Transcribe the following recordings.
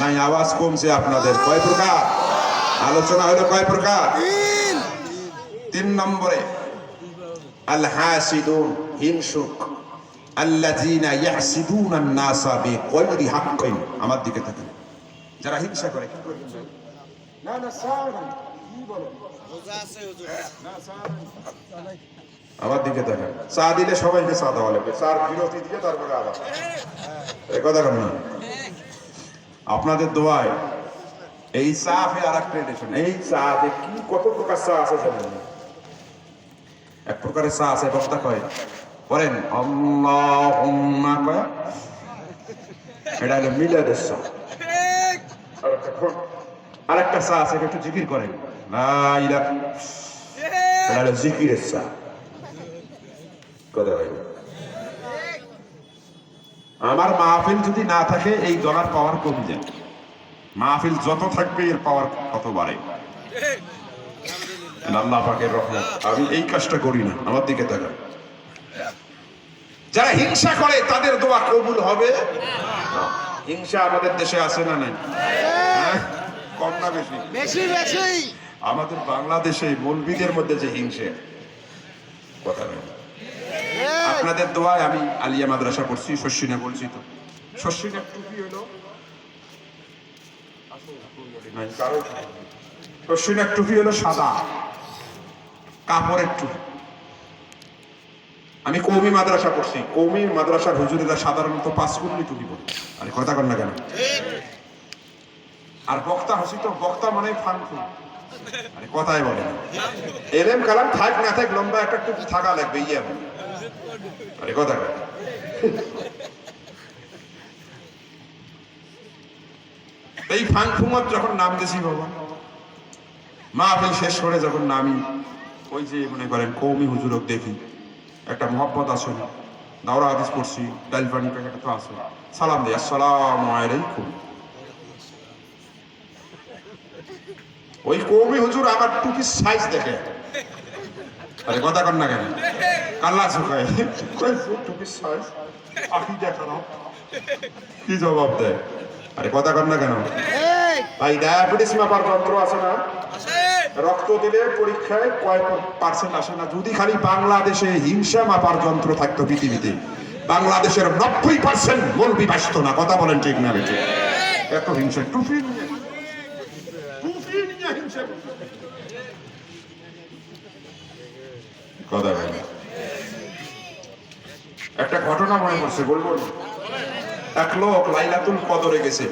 নাই আওয়াজ কমছে আপনাদের। কয় প্রকার আলোচনা হলো? কয় প্রকার? 3 নম্বরে আল হাসিদুন, হিংসুক, আল্লাযীনা ইয়াহসিদুনা আন-নাসা বিগায়রি হাক্কিন। আমার দিকে তাকান, যারা হিংসা করে কি করবেন? না না স্যার কি বলেন? রোজা আছে হুজুর। না স্যার আমার দিকে তাকান। চা দিলে সবাইকে চা দেওয়া লাগবে, চার বিরতি দিয়ে তারপরে আবার এই কথা কেন না? আপনাদের দোয়ায় এই চা ফের আর একটা ট্রেডিশন। এই চা যে কি কত প্রকার চা আছে জানেন? এক প্রকারের চা আছে বক্তা কয় বলেন আল্লাহুম্মা কয়, এটা হলো মিলাদের চা। আর একটা চা আছে একটু জিকির করেন, লা ইলাহা, এটা হলো জিকিরের চা। কথা হয় আমার মাহফিল যদি না থাকে এই দলার পাওয়ার কমে যায়। মাহফিল যত থাকবে এর পাওয়ার কত বাড়ে। আল্লাহ পাকের রহমত। আমি এই কাজটা করি না। আমার দিকে তাকান, যারা হিংসা করে তাদের দোয়া কবুল হবে না। হিংসা আমাদের দেশে আছে না নাই? কম না বেশি? বেশি বেশি। আমাদের বাংলাদেশে মৌলবীদের মধ্যে যে হিংসা, কথা নেই। আপনাদের দোয়ায় আমি আলিয়া মাদ্রাসা পড়ছি, শস্যিনা বলছি তো। শস্যিনার টুপি হলো, শস্যিনার টুপি হলো সাদা কাপড়ের টুপি। আমি কওমি মাদ্রাসা পড়ছি, কওমি মাদ্রাসার হুজুরেরা সাধারণত 5 কুল্লি টুপি পরে। আরে কথা কন না কেন? আর বক্তা হসি তো, বক্তা মানে ফানফুন। আরে কথাই বলে না। এলেম কালাম থাক না থাক লম্বা একটা টুপি থাকা লাগবে, ইয়ে বলে। আরে কথা কন। এই ফাংফুমত যখন নাম দিছি বাবা, মাহফিল শেষ করে যখন নামি, ওই যে মনে করেন কওমি হুজুরক দেখি, একটা মহব্বত আছে না, দাওরা হাদিস পড়ছি, ডাল পানি প্যাকেট তো আছে, সালাম দিই আসসালামু আলাইকুম। ওই কওমি হুজুর আমার টুপির সাইজ দেখে। আরে কথা কন না কেন? কাল্লা ঝুঁকায় টুপির সাইজ আকি দেখানো, কি জবাব দেয়? আরে কথা কন না কেন? ভাই ডায়াবেটিস মাপার যন্ত্র আছে না? রক্ত দিলে পরীক্ষায় কয় পার্সেন্ট আসে না? যদি খালি বাংলাদেশে হিংসা মাপার যন্ত্র থাকতো পৃথিবীতে, বাংলাদেশের 90% মৌলবি বাঁচত না। কথা বলেন ঠিক না বেঠি? এত হিংসা, টুপি নিয়ে হিংসা। কথা বলেন। একটা ঘটনা মনে পড়ছে, বলবো? এক লোক লাইলাতুল কদরে গেছে,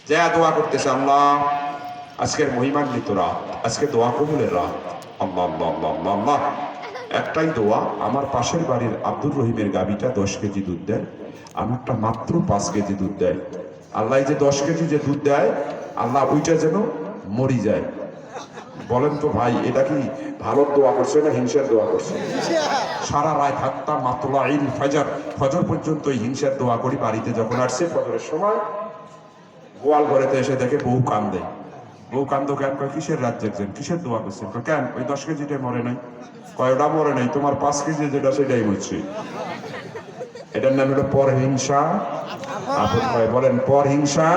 যা দোয়া করতেছে, আল্লাহ আজকের মহিমান্বিত রাত, আজকে দোয়া কবুলের রাত। আল্লাহ আল্লাহ আল্লাহ আল্লাহ আল্লাহ। একটাই দোয়া, আমার পাশের বাড়ির আব্দুর রহিমের গাবিটা 10 কেজি দুধ দেয়, আমারটা মাত্র 5 কেজি দুধ দেয়। আল্লাহ যে 10 কেজি যে দুধ দেয়, আল্লাহ ওইটা যেন মরি যায়। বলেন তো ভাই, এটা কি ভালো দোয়া করছে না হিংসার দোয়া করছে? সারা রাত হাত্তা মাতলাইল ফজর, ফজর পর্যন্ত হিংসার দোয়া করি। বাড়িতে যখন আসছে ফজরের সময়, গোয়াল ঘরেতে এসে দেখে বউ কান্দে। বউ কান্দো কেন? কয় কিসের রাজ্যের যেন, কিসের দোয়া করছেন? কেন ওই 10 কেজিটা মরে নাই? কয় ওটা মরে নাই, তোমার 5 কেজি যেটা সেটাই মরছে। এটার নাম হলো পর হিংসা আপন হয়। বলেন পর হিংসা।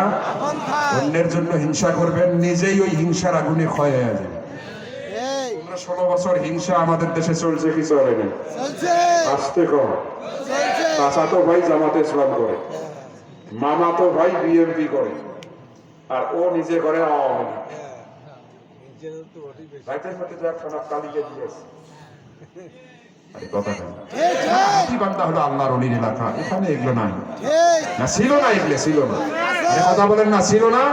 অন্যের জন্য হিংসা করবেন, নিজেই ওই হিংসার আগুনে ক্ষয় হয়ে যাবে। 16 বছর হিংসা আমাদের দেশে চলছে কি চলে না? আসতে কম। চাচা তো ভাই জামাতে ইসলাম করে, মামা তো ভাই বিএনপি করে, আর ও নিজে করে আওয়ামী লীগ। ভাইদের মধ্যে তো একখানা তালিকা দিয়েছে। বান্দা হলো আল্লাহর ওলির এলাকা, এখানে এগুলো নাই না, ছিল না, এগুলো ছিল না। কথা বলেন না ছিল না?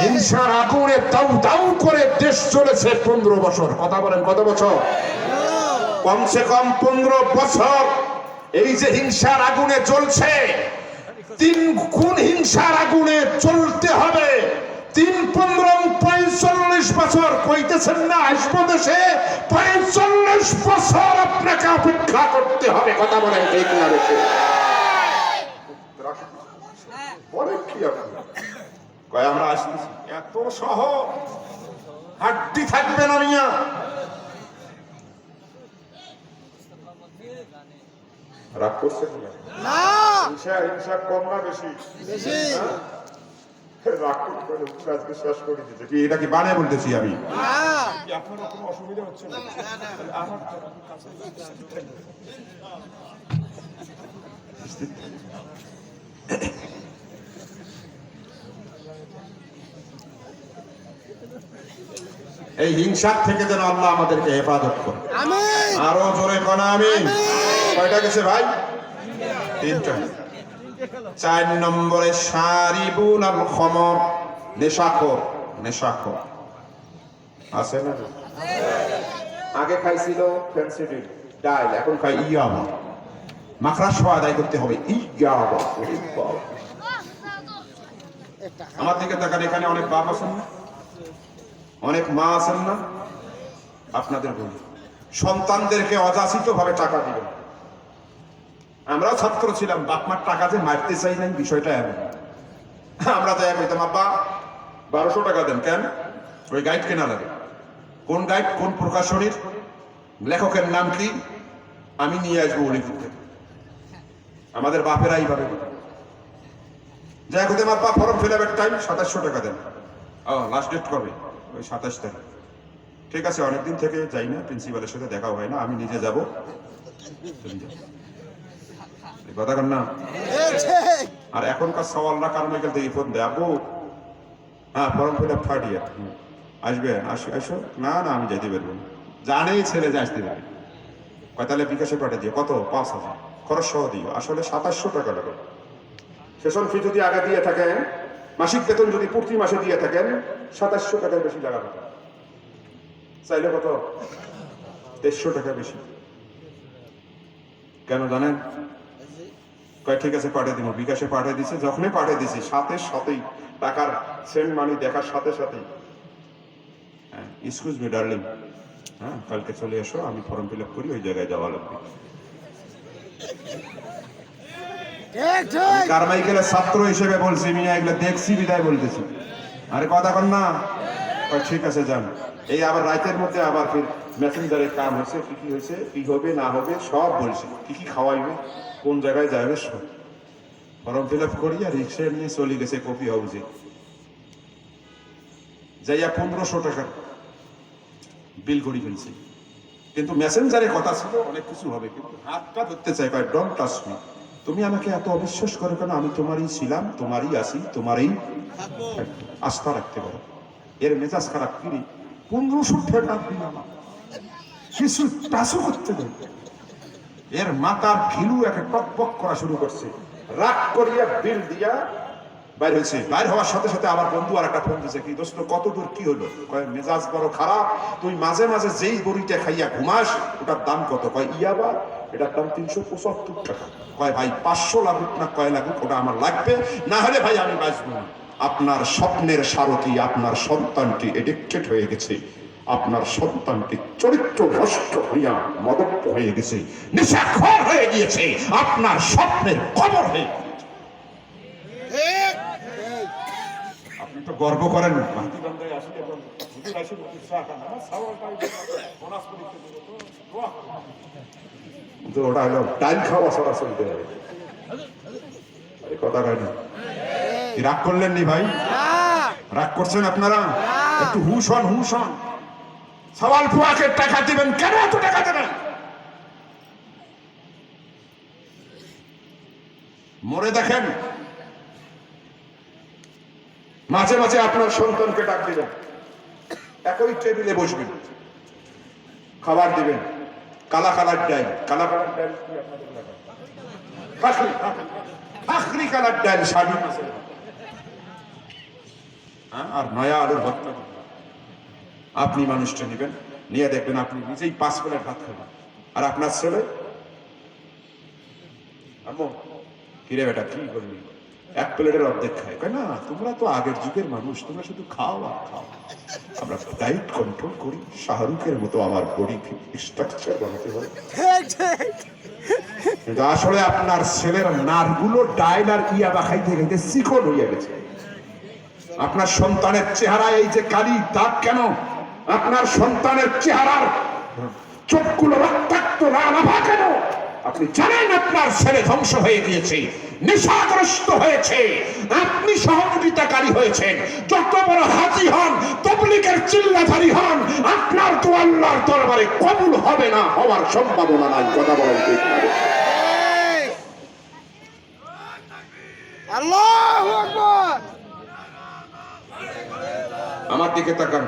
হিংসার আগুনে দাউ দাউ করে দেশ চলেছে 15 বছর। কথা বলেন কত বছর? কমসে কম 15 বছর এই যে হিংসার আগুনে জ্বলছে। 3 গুণ হিংসার আগুনে চলতে হবে। 3, 15, 45 বছর কইতেছেন না? আসবো দেশে 45 বছর আপনাকে অপেক্ষা করতে হবে। কথা বলেন ঠিক না বেশি? বলেন কি আপনি? কয় আমরা আসতেছি, এত সহ হাড্ডি থাকবে না মিয়া। রাগ করছেন না? হিংসা কম না বেশি? রাগ করে আজকে শেষ করে দিতে কি এটা কি বানায় বলতেছি আমি আপনার কোনো অসুবিধা হচ্ছে না আমার এই হিংসার থেকে যেন আল্লাহ আমাদেরকে হেফাজত করে আরো জোরে কোনা আমিন কয়টা গেছে ভাই তিনটা 4 নম্বরে শারিবুল আল খমর নেশাখোর আছে না আগে খাইছিল ফেন্সিডিল ডাইল এখন খাই ইয়াবা মাখরাস আদায় করতে হবে ইয়াবা আমার দিকে তাকান এখানে অনেক বাপ আছেন না অনেক মা আছেন না আপনাদের বলি সন্তানদেরকে অযাচিত ভাবে টাকা দিবেন আমরাও ছাত্র ছিলাম বাপ মার টাকা যে মারতে চাই নাই বিষয়টা এমন আমরা যাই কইতাম আব্বা 1200 টাকা দেন কেন ওই গাইড কেনা লাগে কোন গাইড কোন প্রকাশনীর লেখকের নাম কি আমি নিয়ে আসবো অলিপুর থেকে আমাদের বাপেরা এইভাবে যাই কইতাম আব্বা ফর্ম ফিল আপের টাইম 2700 টাকা দেন ও লাস্ট ডেট কবে ওই 27 তারিখ ঠিক আছে অনেকদিন থেকে যাই না প্রিন্সিপালের সাথে দেখা হয় না আমি নিজে যাবো কথা কন না আর এখনকার সওয়ালরা কারমাইকেল থেকে ফোন দেয় আব্বু হ্যাঁ ফর্ম ফিল আপ 3rd ইয়ার আসবেন আসো না আমি যাইতে পারবো না জানেই ছেলে যে আসতে পারে কয় তাহলে বিকাশে পাঠিয়ে দিও কত 5000 খরচ সহ দিও আসলে 2700 টাকা লাগে সেশন ফি যদি আগে দিয়ে থাকেন মাসিক বেতন যদি প্রতি মাসে দিয়ে থাকেন 2700 টাকার বেশি লাগাবে চাইলে কত 2300 টাকা বেশি কেন জানেন কয় ঠিক আছে পাঠিয়ে দিব বিকাশে পাঠিয়ে দিছে যখনই পাঠিয়ে দিছি সাথেই টাকার সেন্ড মানি দেখার সাথে হ্যাঁ এক্সকিউজ মি ডার্লিং হ্যাঁ কালকে চলে এসো আমি ফর্ম ফিল আপ করি ওই জায়গায় যাওয়া লাগবে কারমাইকেলের ছাত্র হিসেবে বলছি মিয়া এগুলো দেখছি বিদায় বলতেছি আরে কথা কন না ঠিক আছে যান এই আবার রাতের মধ্যে আবার ফির মেসেঞ্জারের কাম হয়েছে কি হয়েছে কি হবে না হবে সব বলছে কি খাওয়াইবে কোন জায়গায় যাবে সব ফর্ম ফিল আপ করি আর রিক্সা নিয়ে চলে গেছে কফি হাউসে যাইয়া 1500 টাকা বিল করে ফেলছে কিন্তু মেসেঞ্জারে কথা ছিল অনেক কিছু হবে কিন্তু হাতটা ধরতে চাই কয় ডোন্ট টাচ মি তুমি আমাকে এত অবিশ্বাস করো কেন আমি তোমারই ছিলাম তোমারই আছি তোমারই আস্থা রাখতে পারো এর মেজাজ খারাপ কিনি 1500 টাকা দিলাম কিছু টাচও করতে দেয় এর মাথার ঘিলু একে টকবক করা শুরু করছে রাগ করিয়া বিল দিয়া বাইর হয়েছে বাইর হওয়ার সাথে সাথে আমার বন্ধু আর একটা ফোন দিয়েছে কি দোস্ত কত দূর কি হলো কয় মেজাজ বড় খারাপ তুই মাঝে মাঝে যেই বড়িটা খাইয়া ঘুমাস ওটার দাম কত কয় ইয়াবা এটার দাম 375 টাকা কয় ভাই 500 লাগুক না কয় লাগুক ওটা আমার লাগবে না হলে ভাই আমি বাঁচবো না আপনার স্বপ্নের সারথি আপনার সন্তানটি এডিক্টেড হয়ে গেছে আপনার সন্তানটি চরিত্র ভ্রষ্ট হইয়া মদপ্ত হয়ে গেছে নেশাখোর হয়ে গিয়েছে আপনার স্বপ্নের কবর হয়ে আপনি তো গর্ব করেন না ওটা হলো ডাইল খাওয়া ছাড়া চলতে হবে কথা কয় না রাগ করলেন নি ভাই রাগ করছেন আপনারা একটু হুশ হন সওয়াল ফুয়াকে টাকা দিবেন কেন এত টাকা দেবেন মরে দেখেন মাঝে মাঝে আপনার সন্তানকে ডাক দিবেন একই টেবিলে বসবেন খাবার দিবেন কালা কালার ডাইল কি আপনাদের লাগে খাখরি কালার ডাইল শাড়ি মাছের আর নয়া আলুর ভর্তা আপনি মানুষটা নেবেন নিয়ে দেখবেন আপনি নিজেই 5 প্লেট ভাত খাবেন আর আপনার ছেলে আম্মু কিরে বেটা কি করবি 1 প্লেটের অর্ধেক খায় কয় না তোমরা তো আগের যুগের মানুষ তোমরা শুধু খাও আর খাও আমরা ডায়েট কন্ট্রোল করি শাহরুখের মতো আমার বডি স্ট্রাকচার বানাতে হয় কিন্তু আসলে আপনার ছেলের নারগুলো ডাইল আর ইয়াবা খাইতে খাইতে চিকন হইয়া গেছে আপনার সন্তানের চেহারায় এই যে কালি দাগ কেন আপনার সন্তানের চেহারার চোখগুলো রক্তাক্ত লাভা কেন আপনি জানেন আপনার ছেলে ধ্বংস হয়ে গিয়েছে, নেশাগ্রস্ত হয়েছে, আপনি সহযোগিতাকারী হয়েছেন, যত বড় হাজি হন, তাবলীগের চিল্লাধারী হন, আপনার তো আল্লাহর দরবারে কবুল হবে না, হওয়ার সম্ভাবনা নাই। কথা বলেন ঠিক না? আল্লাহু আকবার। আমার দিকে তাকান।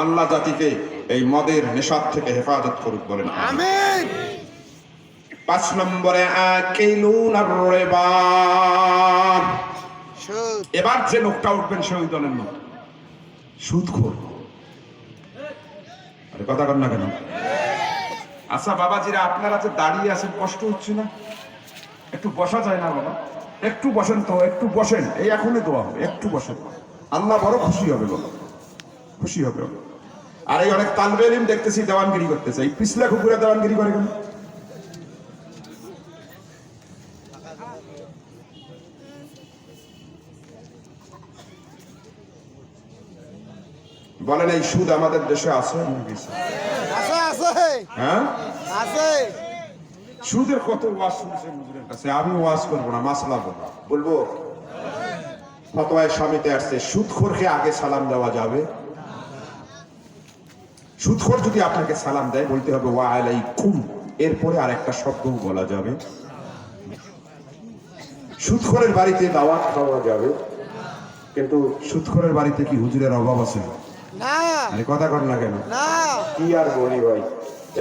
আল্লাহ জাতিকে এই মদের নেশার থেকে হেফাজত করুক, বলেন আমিন। 5 নম্বরে আকিলুনার রিবা। সুদ। এবার যে লোকটা উঠবেন সেই দলের লোক সুদখোর। আরে কথা কর না কেন? আচ্ছা বাবাজিরা, আপনারা যে দাঁড়িয়ে আছেন, কষ্ট হচ্ছে না? একটু বসা যায় না বাবা? একটু বসেন তো, একটু বসেন, এই এখনই দোয়া হবে, একটু বসেন, আল্লাহ বড় খুশি হবে, বলো খুশি হবে। আর এই অনেক তালবে ইলম দেখতেছি দেওয়ানগিরি করতেছে, এই পিছলা কুকুরে দেওয়ানগিরি করে কেন? বলেন এই সুদ আমাদের দেশে আছে? আছে আছে। হ্যাঁ আছে। সুদের কত ওয়াজ শুনছেন হুজুরের কাছে, আমি ওয়াজ করবো না, মাসলা বলবো। ফতোয়ায়ে স্বামীতে আসছে সুদখোরকে আগে সালাম দেওয়া যাবে। সুদখোর যদি আপনাকে সালাম দেয়, বলতে হবে ওয়া আলাইকুম, এরপরে আর একটা শব্দ বলা যাবে। সুদখোরের বাড়িতে দাওয়াত খাওয়া যাবে, কিন্তু সুদখোরের বাড়িতে কি হুজুরের অভাব আছে? না। আরে কথা কর না কেন? না। কি আর বলি ভাই,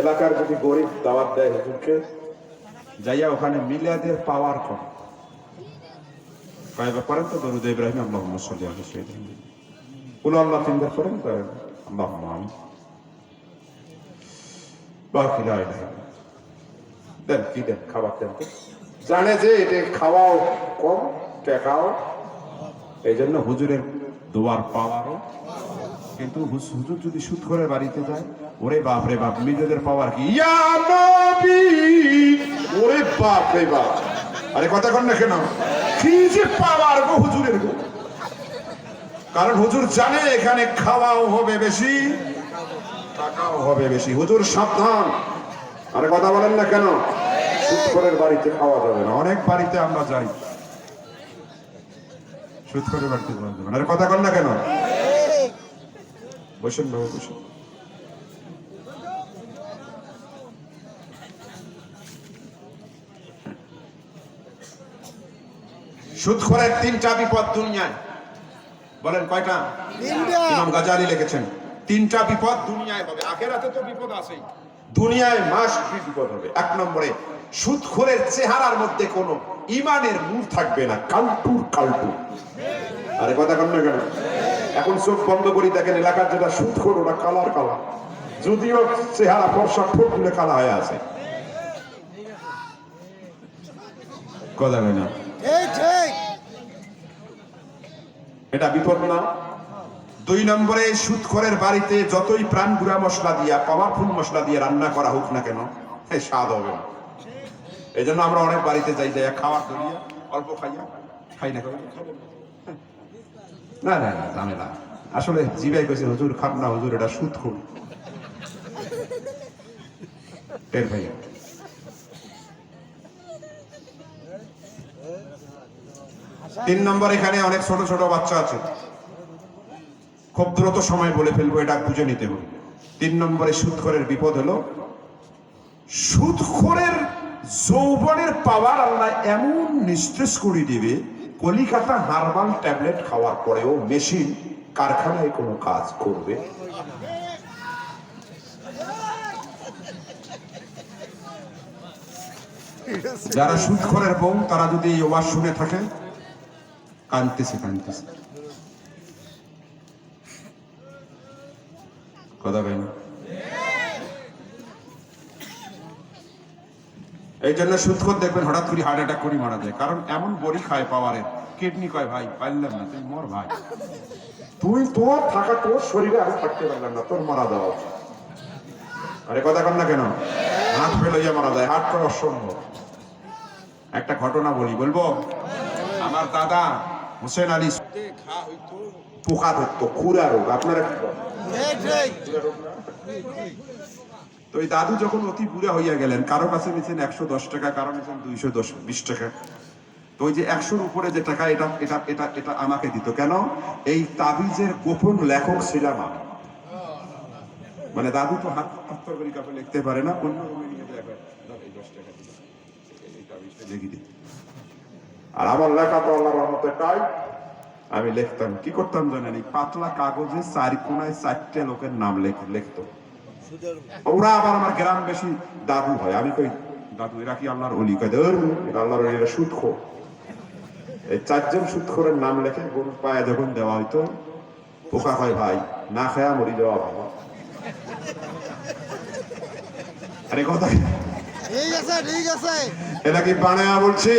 এলাকার যদি গরিব দাওয়াত দেয় হুজুরকে, যাইয়া ওখানে মিলাদের পাওয়ার কম। কয় ব্যাপারে তো দরুদ ইব্রাহিম আল্লাহুম্মা সাল্লি আলা সাইয়্যিদিনা কুল আল্লাহ তিনবার করেন, করেন আল্লাহুম্মা আমিন বাকি লা ইলাহা ইল্লাল্লাহ। দেন কি দেন, খাবার দেন তো। জানে যে এটা খাওয়াও কম, টাকাও, এই জন্য হুজুরের দোয়ার পাওয়ারও। কিন্তু হুজুর যদি সুদখোরের বাড়িতে যায়, ওরে বাপ রে বাপ, মিলাদের পাওয়ার কি, ইয়া নবী, ওরে বাপ রে বাপ। আরে কথা কন না কেন? কি যে পাওয়ার গো হুজুরের গো। কারণ হুজুর জানে এখানে খাওয়াও হবে বেশি, টাকাও হবে বেশি। হুজুর সাবধান। আরে কথা বলেন না কেন? সুদখোরের বাড়িতে খাওয়া যাবে না। অনেক বাড়িতে আমরা যাই, সুদখোরের বাড়িতে খাওয়া যাবে না। আরে কথা কন না কেন? বসেন বাবু, বসেন। সুদখোরের 3টা বিপদ দুনিয়ায়, বলেন কয়টা? 3টা। ইমাম গাজালি লিখেছেন 3টা বিপদ দুনিয়ায় হবে, আখিরাতে তো বিপদ আছেই, দুনিয়ায় মাস্ট বিপদ হবে। 1 নম্বরে সুদখোরের চেহারার মধ্যে কোনো ঈমানের নূর থাকবে না, কালটুর কালটু। আরে কথা কন না কেন? এখন চোখ বন্ধ করি দেখেন এলাকার যেটা সুদখোর ওটা কালার কালার, যদিও চেহারা ফর্সা, ঠোঁট গুলো কালা হয়ে আছে। কথা হয় না? এই ঠিক। এটা বিপদ না? 2 নম্বরে সুদখোরের বাড়িতে যতই প্রাণ গুঁড়া মশলা দিয়া, পাওয়ারফুল মশলা দিয়ে রান্না করা হোক না কেন, স্বাদ হবে না। এই জন্য আমরা অনেক বাড়িতে যাই, যাই খাওয়ার করিয়া অল্প খাইয়া খাই না, না না না ঝামেলা। আসলে জিবাই কইছে হুজুর খান না, হুজুর এটা সুদখোর। টের ভাই, 3 নম্বর, এখানে অনেক ছোট ছোট বাচ্চা আছে, খুব দ্রুত সময় বলে ফেলবো, এটা বুঝে নিতে হবে। 3 নম্বরে সুদখোরের বিপদ হলো, সুদখোরের যৌবনের পাওয়ার আল্লাহ এমন নিঃশেষ করে দিবে, কলিকাতা হারবাল ট্যাবলেট খাওয়ার পরেও মেশিন কারখানায় কোনো কাজ করবে। যারা সুদখোরের বউ, তারা যদি এই ওয়াজ শুনে থাকে, কাঁদতেছে কাঁদতেছে। কথা বলেন। এই জন্য সুদখোর দেখবেন হঠাৎ করে হার্ট অ্যাটাক করে মারা যায়, কারণ এমন বড়ি খায় পাওয়ারের, কিডনি কয় ভাই পারলাম না, তুই মর ভাই, তুই তোর থাকা, তোর শরীরে আমি থাকতে পারলাম না, তোর মারা যাওয়া উচিত। আরে কথা কন না কেন? হাত ফেলে মারা যায়, হাত করা অসম্ভব। একটা ঘটনা বলি, বলবো? আমার দাদা হোসেন আলী পোকা ধরতো, খুরা রোগ। আপনারা কি বলেন? তো এই দাদু যখন অতি বুড়া হইয়া গেলেন, কারো কাছে নিয়েছেন 110 টাকা, কারো নিয়েছেন 220 টাকা। তো ওই যে 100-র উপরে যে টাকা, এটা এটা এটা এটা আমাকে দিত। কেন? এই তাবিজের গোপন লেখক ছিলাম আমি। মানে দাদু তো হাত হাত্তর করে কাপে লিখতে পারে না, অন্য রুমে নিয়ে যায়, এই 10 টাকা দিল, এই তাবিজটা লিখে দিই। আর আমার লেখা তো আল্লাহর রহমতে তাই আমি লিখতাম। কি করতাম জানেন? এই পাতলা কাগজে 4 কোণায় 4টে লোকের নাম লিখতো। ওরা আবার আমার গ্রাম বেশি দাদু হয়। আমি কই, দাদু এরা কি আল্লাহর ওলি? কয় এরা আল্লাহর ওলি, এরা সুদখোর। এই 4 জন সুদখোরের নাম লেখে গরুর পায়ে যখন দেওয়া হইতো, পোকা হয় ভাই, না খায়া মরি যাওয়া ভালো। আরে কথা ঠিক আছে, ঠিক আছে। এটা কি বানায়া বলছি?